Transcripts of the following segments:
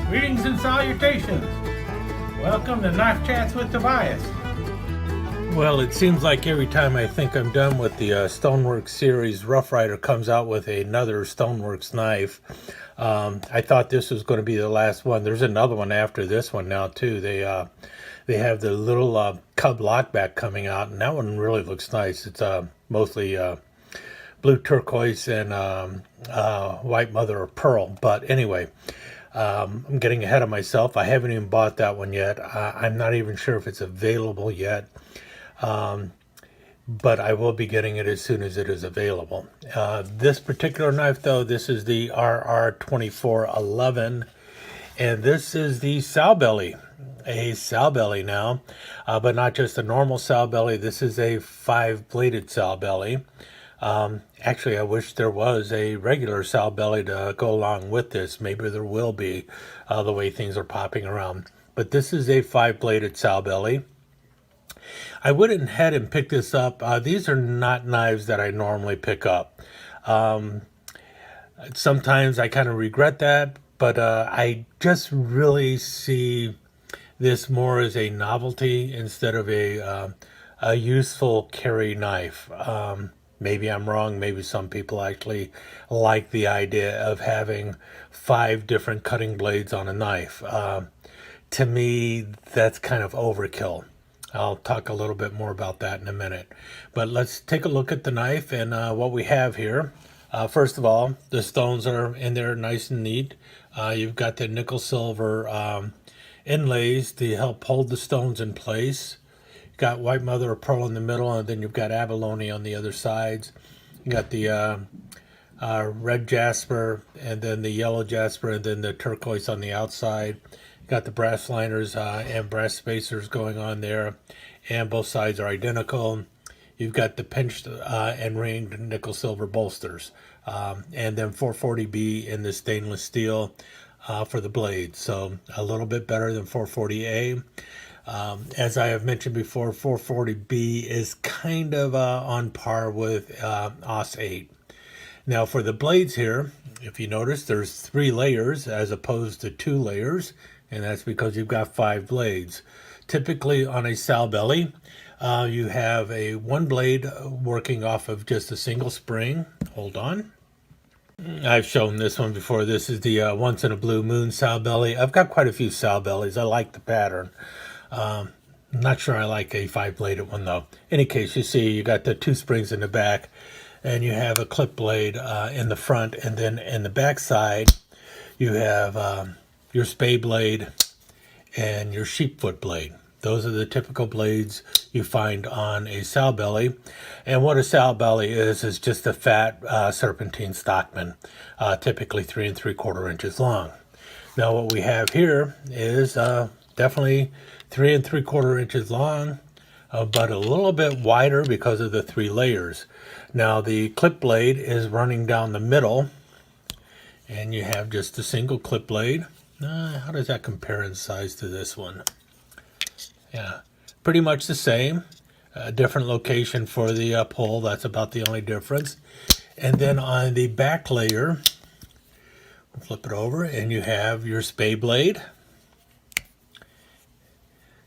Greetings and salutations. Welcome to Knife Chats with Tobias. Well, it seems like every time I think I'm done with the StoneWorx series, Rough Ryder comes out with another StoneWorx knife. I thought this was going to be the last one. There's another one after this one now too. They have the little cub lockback coming out, and that one really looks nice. It's mostly blue turquoise and white mother of pearl. But anyway, I'm getting ahead of myself. I haven't even bought that one yet. I'm not even sure if it's available yet. But I will be getting it as soon as it is available. This particular knife, though, this is the RR2411, and this is the Sowbelly. A Sowbelly now, but not just a normal Sowbelly. This is a 5-bladed Sowbelly. Actually, I wish there was a regular Sowbelly to go along with this. Maybe there will be, the way things are popping around. But this is a 5-bladed Sowbelly. I went ahead and picked this up. These are not knives that I normally pick up. Sometimes I kind of regret that, but I just really see this more as a novelty instead of a useful carry knife. Maybe I'm wrong. Maybe some people actually like the idea of having 5 different cutting blades on a knife. To me, that's kind of overkill. I'll talk a little bit more about that in a minute. But let's take a look at the knife and what we have here. First of all, the stones are in there nice and neat. You've got the nickel silver inlays to help hold the stones in place. You've got white mother of pearl in the middle, and then you've got abalone on the other sides. You got the red jasper, and then the yellow jasper, and then the turquoise on the outside. Got the brass liners and brass spacers going on there, and both sides are identical. You've got the pinched and ringed nickel silver bolsters, and then 440B in the stainless steel for the blades, so a little bit better than 440A. As I have mentioned before, 440B is kind of on par with AUS 8. Now for the blades here, if you notice, there's 3 layers as opposed to 2 layers. And that's because you've got 5 blades. Typically on a Sowbelly, you have a 1 blade working off of just a single spring. Hold on. I've shown this one before. This is the Once in a Blue Moon Sowbelly. I've got quite a few Sowbellies. I like the pattern. Not sure I like a 5-bladed one though. In any case, you see you got the 2 springs in the back, and you have a clip blade in the front, and then in the back side, you have your spay blade and your sheepfoot blade. Those are the typical blades you find on a Sowbelly. And what a Sowbelly is just a fat serpentine stockman, typically 3 3/4 inches long. Now what we have here is definitely 3 3/4 inches long, but a little bit wider because of the 3 layers. Now the clip blade is running down the middle, and you have just a single clip blade. How does that compare in size to this one? Yeah, pretty much the same. A different location for the pull. That's about the only difference. And then on the back layer, we'll flip it over, and you have your spay blade.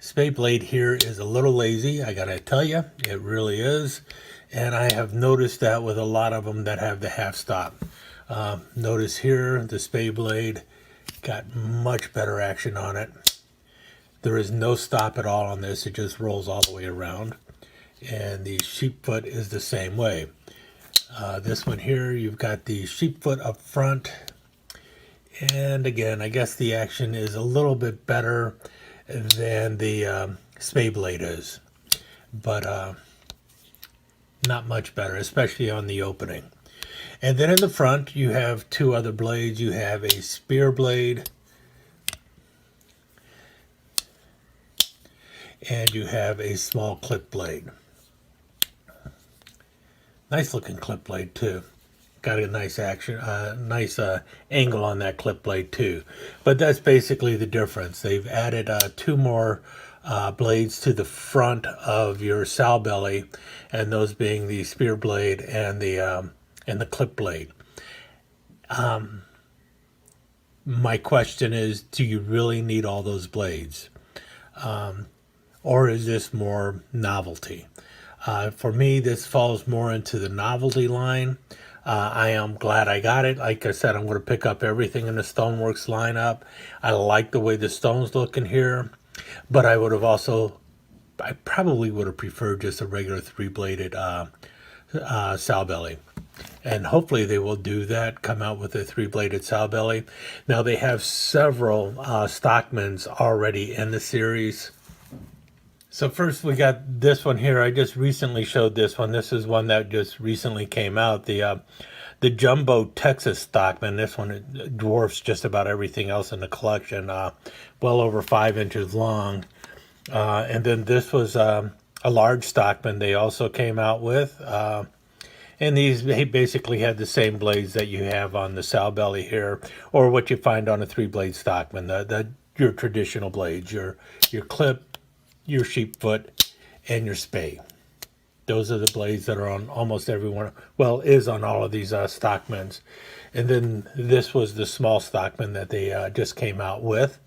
Spay blade here is a little lazy, I gotta tell you. It really is. And I have noticed that with a lot of them that have the half stop. Notice here, the spay blade got much better action on it. There is no stop at all on this. It just rolls all the way around. And the sheepfoot is the same way. This one here, you've got the sheepfoot up front. And again, I guess the action is a little bit better than the spay blade is. But not much better, especially on the opening. And then in the front, you have 2 other blades. You have a spear blade, and you have a small clip blade. Nice looking clip blade too. Got a nice action, nice angle on that clip blade too. But that's basically the difference. They've added 2 more blades to the front of your Sowbelly, and those being the spear blade and the clip blade. my question is, do you really need all those blades? Or is this more novelty? For me, this falls more into the novelty line. I am glad I got it. Like I said, I'm going to pick up everything in the StoneWorx lineup. I like the way the stones look in here, but I probably would have preferred just a regular three-bladed Sowbelly. And hopefully they will do that, come out with a three-bladed Sowbelly. Now they have several stockmans already in the series. So first we got this one here. I just recently showed this one. This is one that just recently came out. The Jumbo Texas Stockman. This one dwarfs just about everything else in the collection. Well over 5 inches long. And then this was a large Stockman they also came out with. And these basically had the same blades that you have on the Sowbelly here, or what you find on a three-blade Stockman. Your traditional blades, your clip, your sheep foot, and your spay. Those are the blades that are on almost everyone. Well, is on all of these Stockmans. And then this was the small Stockman that they just came out with.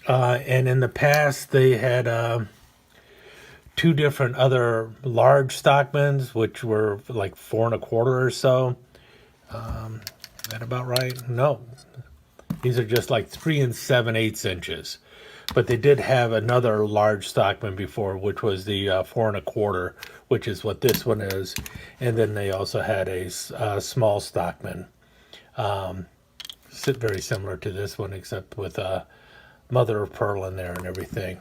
And in the past, they had two different other large Stockmans, which were like 4 1/4 or so. Is that about right? No. These are just like 3 7/8 inches. But they did have another large Stockman before, which was the 4 1/4, which is what this one is. And then they also had a small Stockman, very similar to this one, except with mother of pearl in there and everything.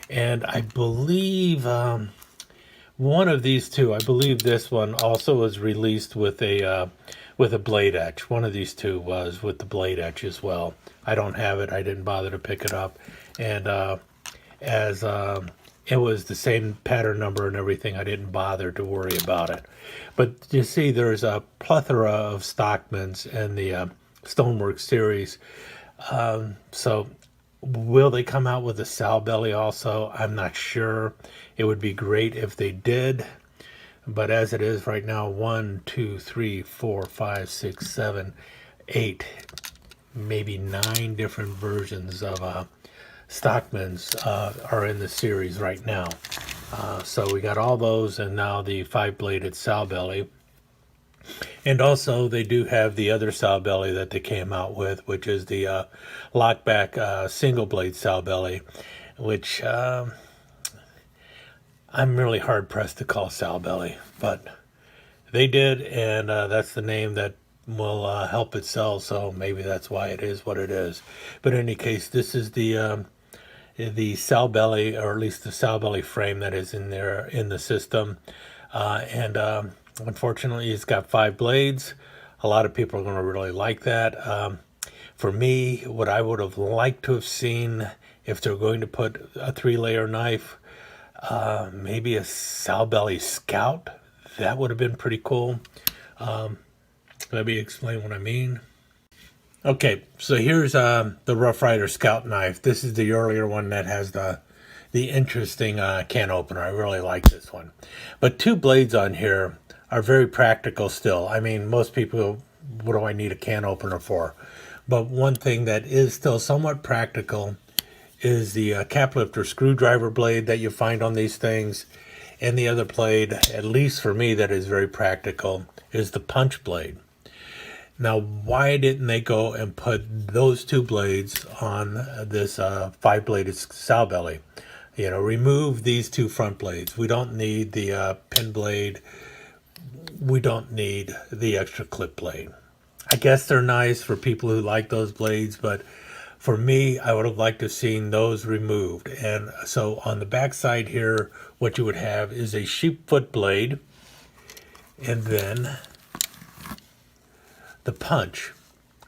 And I believe one of these two, I believe this one also was released with a blade etch. One of these two was with the blade etch as well. I don't have it. I didn't bother to pick it up. And as it was the same pattern number and everything, I didn't bother to worry about it. But you see, there's a plethora of Stockmans in the StoneWorx series. So will they come out with a Sowbelly also? I'm not sure. It would be great if they did. But as it is right now, 1, 2, 3, 4, 5, 6, 7, 8, maybe 9 different versions of Stockmans are in the series right now. So we got all those, and now the 5-bladed Sowbelly. And also they do have the other Sowbelly that they came out with, which is the lockback single blade Sowbelly, which I'm really hard pressed to call Sowbelly, but they did, and that's the name that will help it sell. So maybe that's why it is what it is. But in any case, this is the Sowbelly, or at least the Sowbelly frame that is in there in the system, and unfortunately, it's got 5 blades. A lot of people are going to really like that. For me, what I would have liked to have seen, if they're going to put a 3-layer knife, maybe a Sowbelly Scout. That would have been pretty cool. Let me explain what I mean. Okay, so here's the Rough Ryder Scout knife. This is the earlier one that has the interesting can opener. I really like this one. But 2 blades on here are very practical still. I mean, most people, what do I need a can opener for? But one thing that is still somewhat practical is the cap lifter screwdriver blade that you find on these things. And the other blade, at least for me, that is very practical, is the punch blade. Now, why didn't they go and put those 2 blades on this 5-bladed Sowbelly? You know, remove these 2 front blades. We don't need the pin blade. We don't need the extra clip blade. I guess they're nice for people who like those blades, but for me, I would have liked to have seen those removed. And so on the back side here, what you would have is a sheep foot blade, and then the punch.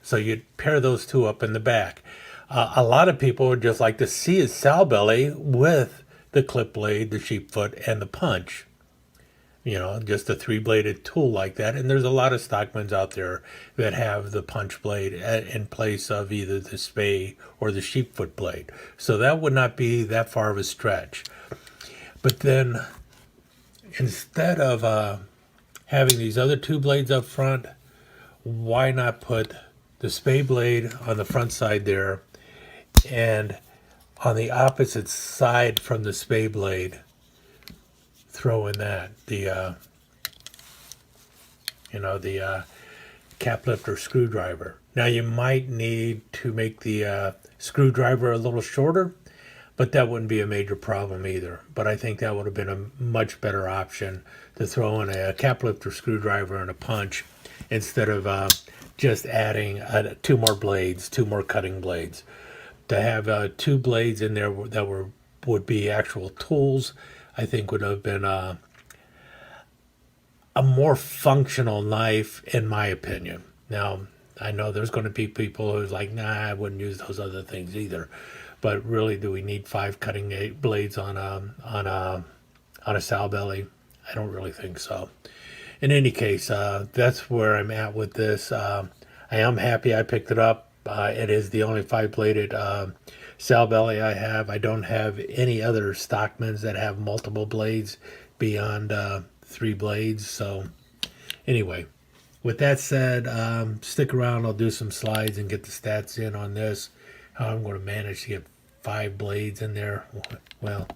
So you'd pair those 2 up in the back. A lot of people would just like to see a Sowbelly with the clip blade, the sheep foot, and the punch. You know, just a 3-bladed tool like that. And there's a lot of Stockmans out there that have the punch blade in place of either the spay or the sheep foot blade. So that would not be that far of a stretch. But then instead of having these other 2 blades up front, why not put the spay blade on the front side there, and on the opposite side from the spay blade, throw in that the cap lifter screwdriver. Now you might need to make the screwdriver a little shorter, but that wouldn't be a major problem either. But I think that would have been a much better option, to throw in a cap lifter screwdriver and a punch, instead of just adding two more cutting blades. To have two blades in there that would be actual tools, I think would have been a more functional knife, in my opinion. Now, I know there's going to be people who's like, nah, I wouldn't use those other things either. But really, do we need 5 cutting blades on a Sowbelly? I don't really think so. In any case, that's where I'm at with this. I am happy I picked it up. It is the only 5-bladed Sowbelly I have. I don't have any other stockmans that have multiple blades beyond 3 blades. So anyway, with that said, stick around. I'll do some slides and get the stats in on this. How I'm going to manage to get 5 blades in there. Well,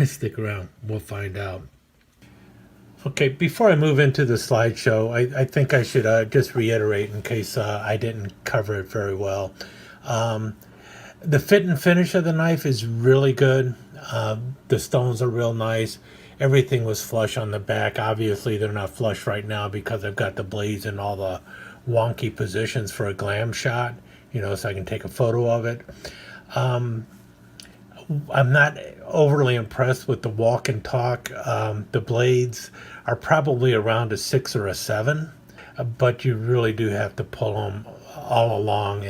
stick around. We'll find out. Okay, before I move into the slideshow, I think I should just reiterate, in case I didn't cover it very well. The fit and finish of the knife is really good. The stones are real nice. Everything was flush on the back. Obviously, they're not flush right now because I've got the blades in all the wonky positions for a glam shot, so I can take a photo of it. I'm not overly impressed with the walk and talk. The blades are probably around a 6 or a 7, but you really do have to pull them all along.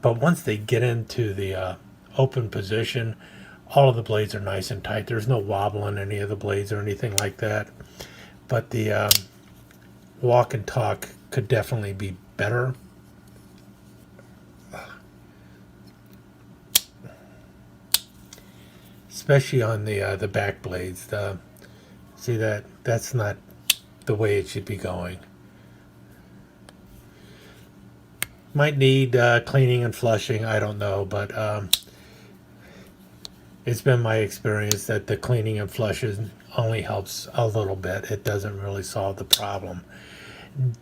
But once they get into the open position, all of the blades are nice and tight. There's no wobble in any of the blades or anything like that. But the walk and talk could definitely be better. Especially on the back blades. See that's not the way it should be going. Might need cleaning and flushing, I don't know, but it's been my experience that the cleaning and flushing only helps a little bit. It doesn't really solve the problem.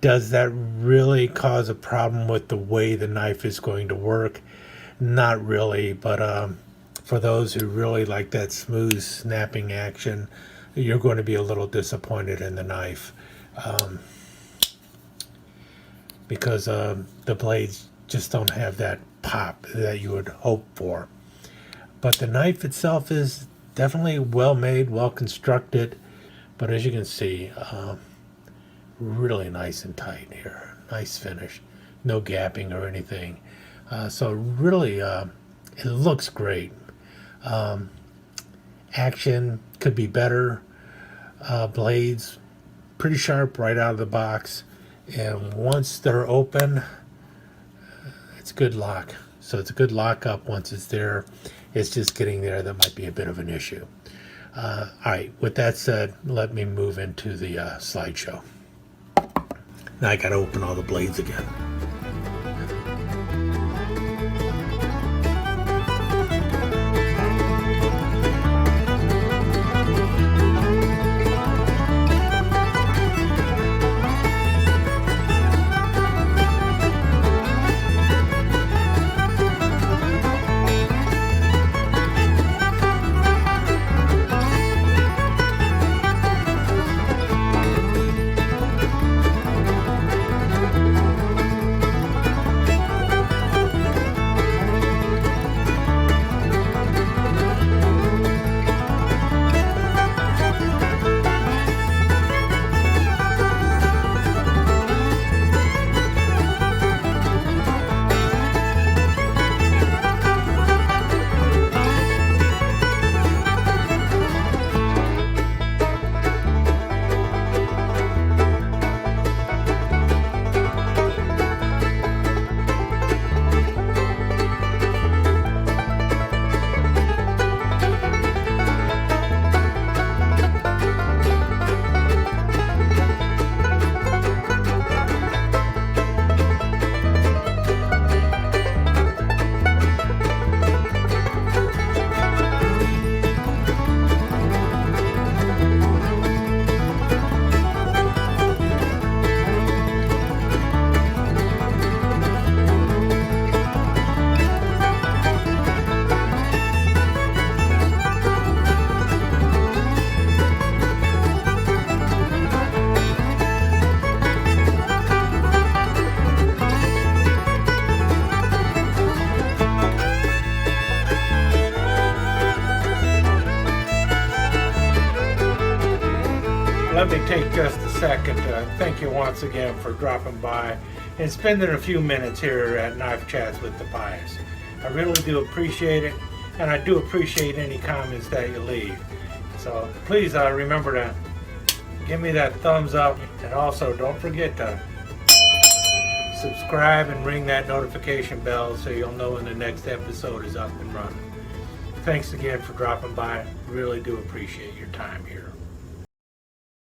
Does that really cause a problem with the way the knife is going to work? Not really, but for those who really like that smooth snapping action, you're going to be a little disappointed in the knife, because the blades just don't have that pop that you would hope for. But the knife itself is definitely well made, well constructed. But as you can see, really nice and tight here. Nice finish. No gapping or anything. So really, it looks great. Action could be better. Blades pretty sharp right out of the box, and once they're open, it's a good lock. So it's a good lock up once it's there. It's just getting there that might be a bit of an issue. All right, with that said, let me move into the slideshow. Now I gotta open all the blades again. take just a second to thank you once again for dropping by and spending a few minutes here at Knife Chats with the Pious. I really do appreciate it, and I do appreciate any comments that you leave. So please remember to give me that thumbs up, and also don't forget to subscribe and ring that notification bell so you'll know when the next episode is up and running. Thanks again for dropping by. Really do appreciate your time here.